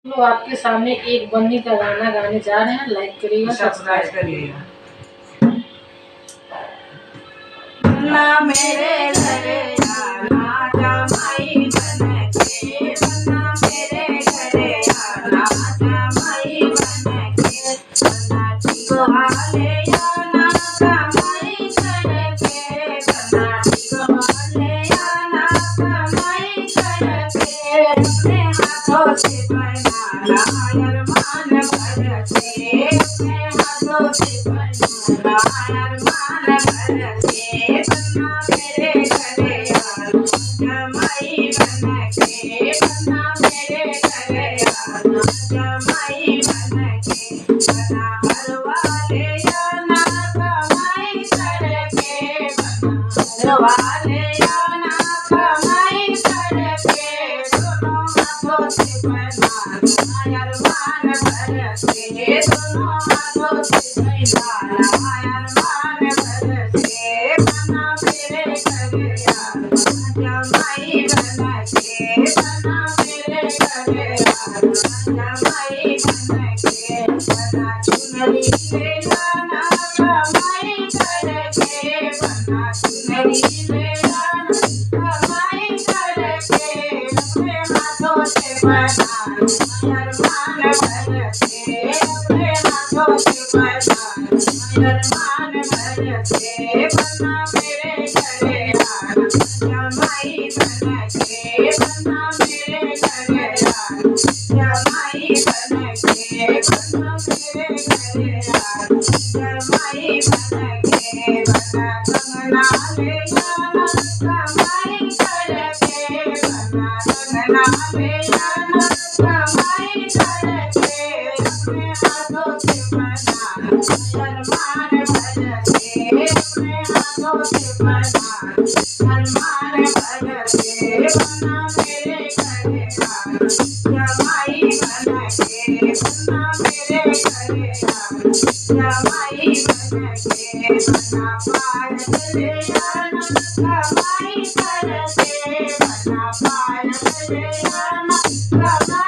तो आपके सामने एक बन्नी का गाना गाने जा रहे हैं। लाइक करिएगा, सब्सक्राइब करिएगा। ना मेरे घरे आना जमाई बन के, ना मेरे घरे आना जमाई बन के, ना टिकवाले आना कमाई करके, ना टिकवाले आना कमाई करके, अपने हाथों से बनाना अरमान भर के, अपने हाथों से बनाना अरमान भर के, बन्ना मेरे घरे आना जमाई बन के, बन्ना मेरे घरे आना जमाई बन के, बन्ना घर वाले आना कमाई करके, बन्ना घर वाले आना कमाई करके, दोनों हाथों से बनाना अरमान भर के, दोनों हाथों से बनाना अरमान भर के, बन्ना मेरे घरे आना जमाई बन के, बन्ना मेरे घरे आना जमाई बन के, बन्ना चुनरी ले आना कमाई करके, बन्ना चुनरी ले आना कमाई करके, अपने हाथों से बनाना अरमान भर के, अपने हाथों से बनाना अरमान भर के, बन्ना मेरे घरे आना जमाई बन के, बन्ना मेरे घरे आना जमाई बन के, बन्ना मेरे घरे आना जमाई बन के, बन्ना कंगना ले आना कमाई करके, बन्ना कंगना ले आना कमाई करके, अपने हाथों से बनाना अरमान भर के, अपने हाथों से बनाना अरमान भर के, बन्ना मेरे घरे आना जमाई बन के, बन्ना मेरे घरे आना जमाई बन के, बन्ना पायल ले आना कमाई करके, बन्ना पायल ले आना कमाई